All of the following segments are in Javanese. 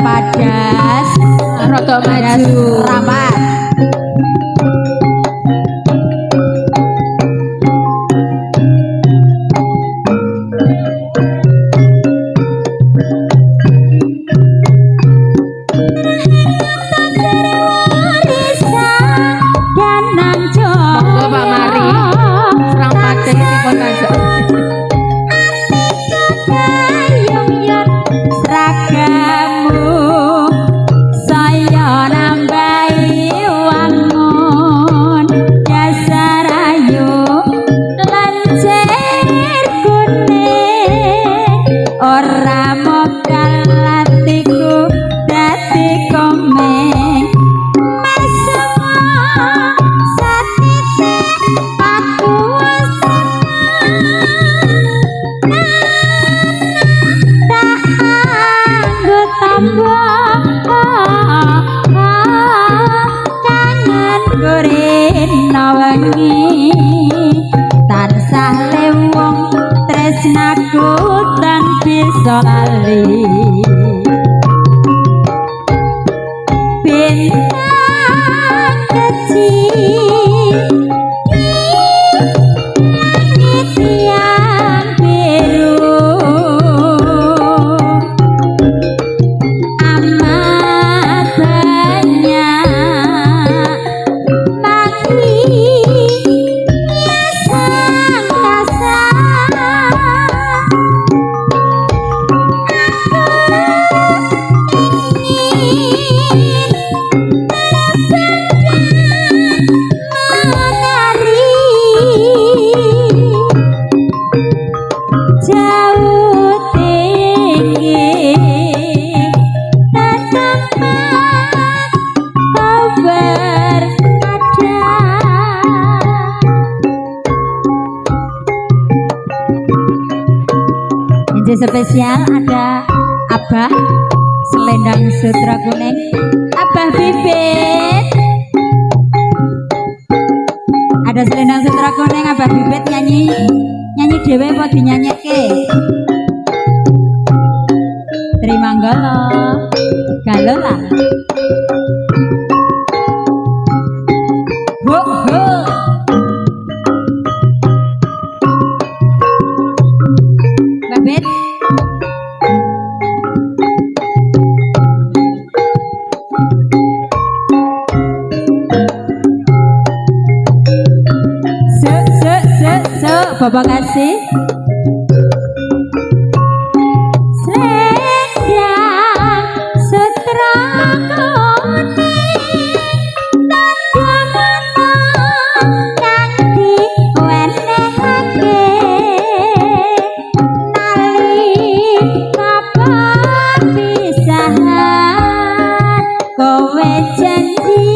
padas rada maju rapat tansah lewong tresnaku tan bisa lali bintang kecil langit yang biru amat banyak spesial ada Abah Selendang Sutra Kuning Abah Bibit ada Selendang Sutra Kuning Abah Bibit nyanyi dewe apa dinyanyike terima galo lah Bibit Bapak kasih Selendang Sutra Kuning tanda mata kang diwenehake nalika perpisahan kowe janji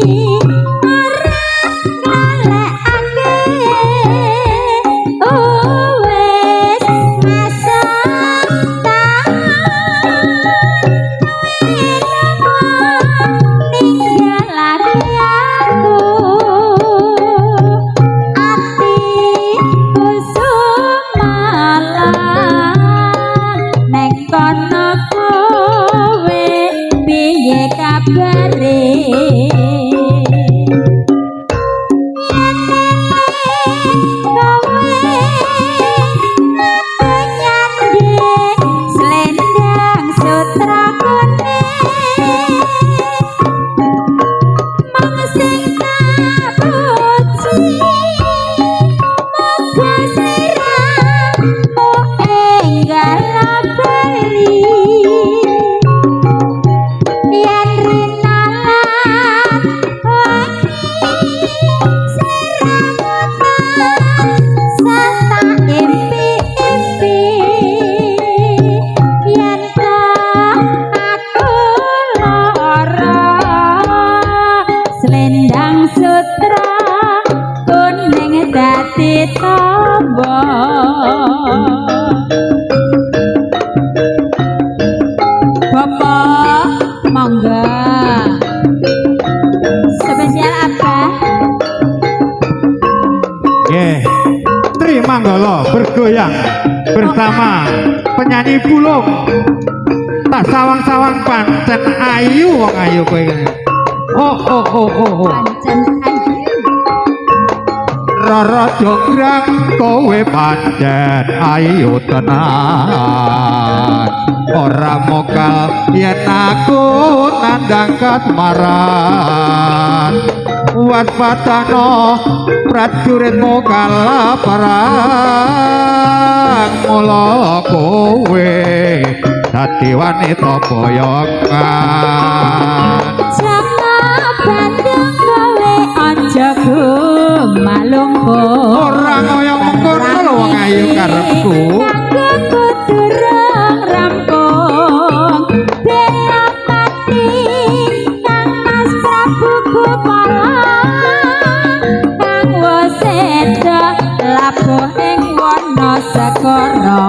Manggala bergoyang bersama penyanyi Bulung tak sawang-sawang pancen ayu wong ayu kowe iki. Oh. Pancen ayu. Rara jonggrang kowe pancen ayu tenan. Ora mokal yen aku nandang kasmaran. Waspadana prajuritmu kalaparan. Mula kowe dadi wanita boyongan. Jangan bandung kowe aja gumalungku. Ora ngoyo mengkono lho wong ayu karepku. Aku durung rampung bela mati kang Mas Prabu Gumala kang waseda labuh ing wana segara.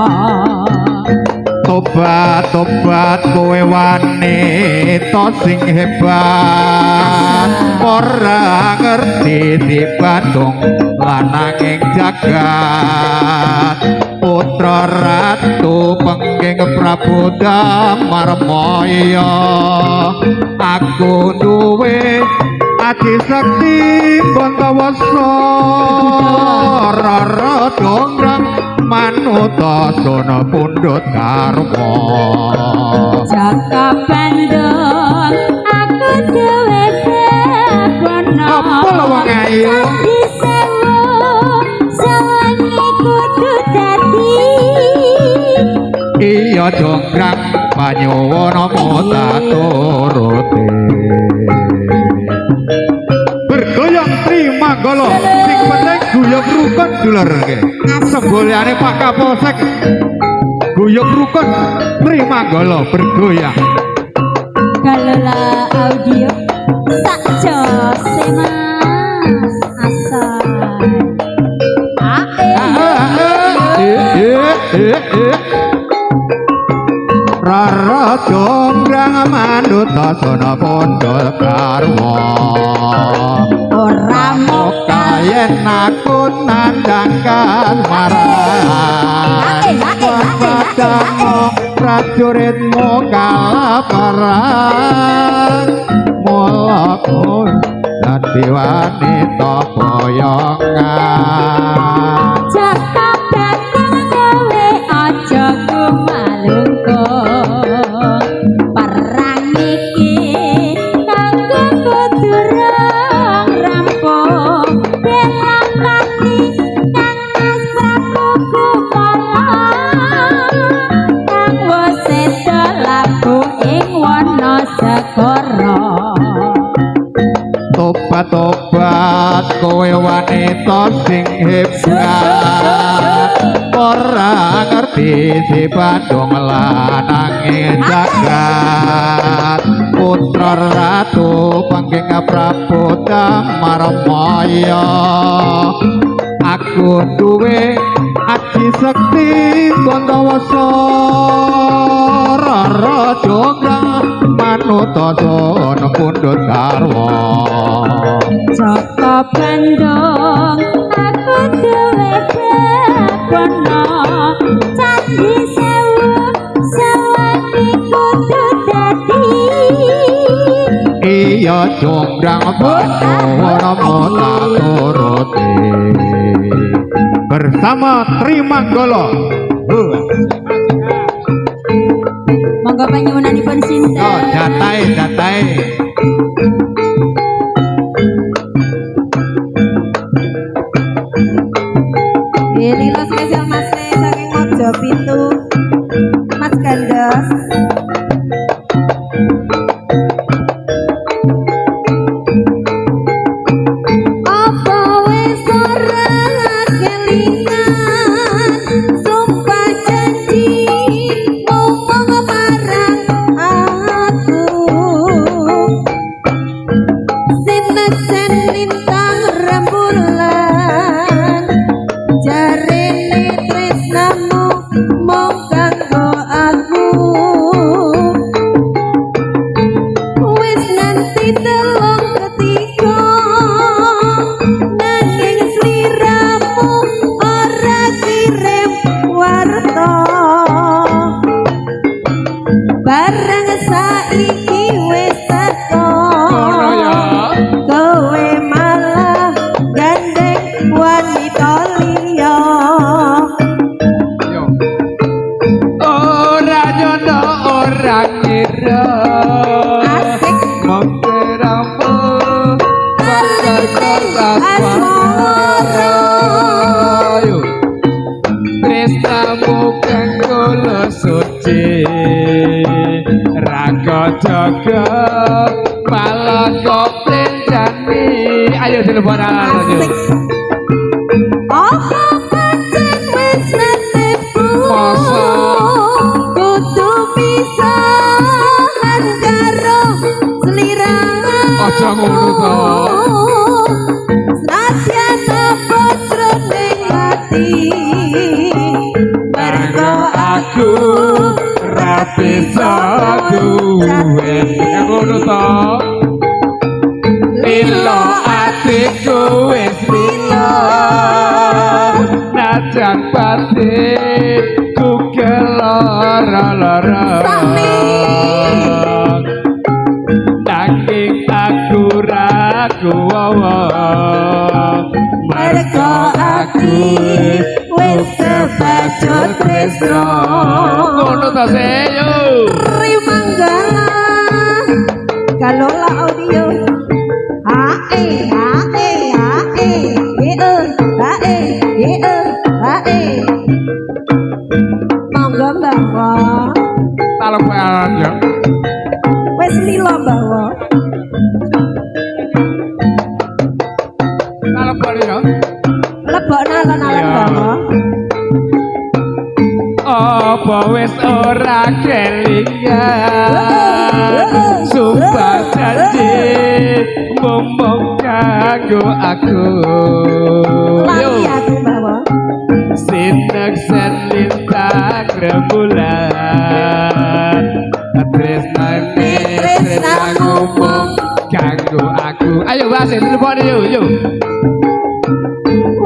Tobat kowe wanita sing hebat. Ora ngerti di Bandung lanang ing jagat. Putra ratu pengging Prabu Damarmaya. Aku duwe adi sakti Bantawasa. Rara jonggrang manuta sono pundhut karma. Jaka bandung aku duwe begono. Apa lho wong ayu? Candi sewu sewengi kudu dadi. Iya jonggrang panyuwana tak turuti. Bergoyang Trimanggala sing penting guyub rukun dulur nggih. Sembolyane Pak Kapolsek guyub rukun Trimanggala bergoyang. Kalola audio sak jose mas asal. Rara jonggrang manuta sono pundhut karma. Ora Mokal yen aku nandang kasmaran. Waspadana prajuritmu kalaparan. Mula kowe dadi wanita boyongan. Jaka bandung kowe aja gumalungku. Perang iki kanggo durung rampung bela mati kang Mas Prabu Gumala kang waseda labuh ing wana segara. Tobat kowe wanita sing hebat. Ora ngerti si Bandung lanang ing jagat. Putra ratu pengging Prabu Damarmaya. Aku duwe adi sakti Bantawasa. Rara jonggrang manuta sono pundhut karma. Jaka bandung aku duwe begono. Candi sewu sewengi kudu dadi. Iya jonggrang panyuwana tak turuti. Bersama Trimanggala. Monggo panyuwunanipun sinten? Oh, jatahe. Lilo spesial Mas Le saking Mojo Pintu. Mas Gandos. Apa wis ora kelingan sumpah janji ngomong marang aku. asmara Ayo tresnamu kanggo suci raga jaga malah kok plenjani ayo dilebonan asik oh pancen wis nasibku Masa? kudu pisahan karo sliramu Aja ngono to. Senadyan apa jroning ati mergo aku ra bisa duwe ngono to lilo atiku wis lilo najan batinku kelara-lara Sami. nanging aku ragu mergo ati wis kebacut tresno ngono ta seyo Rimanggala Kalola audio hae hae hae hae hae monggo bawa telepon ya wis lilo bawa telepon ya lebokna alon-alon Iya. bawa apa wis ora kelingan sumpah janji ngomong kanggo aku lagi aku bawa sinek sen lintang rembulan tresnane tresna ngomong kanggo aku ayo bahasa telepon yuk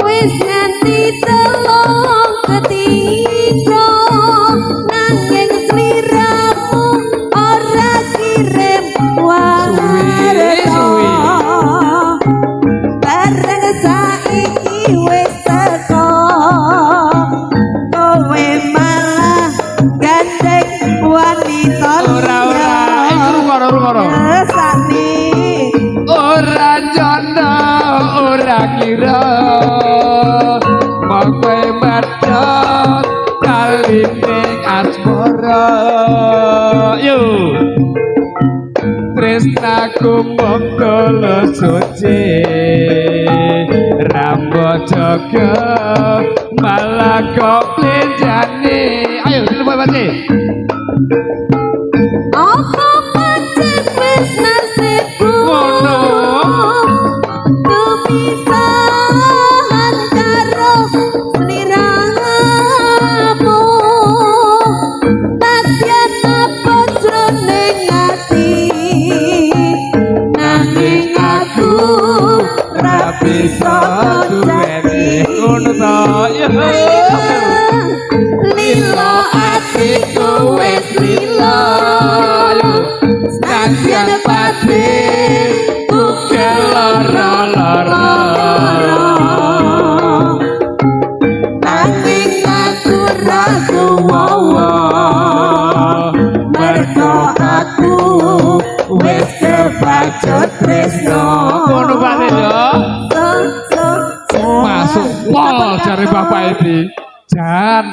wis nganti telung ketiga nanging sliramu ora kirim warta bareng saiki wis teko kowe malah gandeng wanita ora iku rumoro sani ora jono ora kira mongko medhot kaline asmara yo tresnaku mongko suci rambo jaga malah kok plenjane ayo dileboi pasti apa pancen wis nasibku Ngono. kepisahan karo sliramu nadyan apa jroning ati nanging aku ra bisa duweni ngono to yo lilo atiku wis lilo Nadyan patiku kelara-lara nanging aku ragu wawa mergo aku wis kebacut tresno ngono Pak yo so masuk pol jare Bapak Edi jan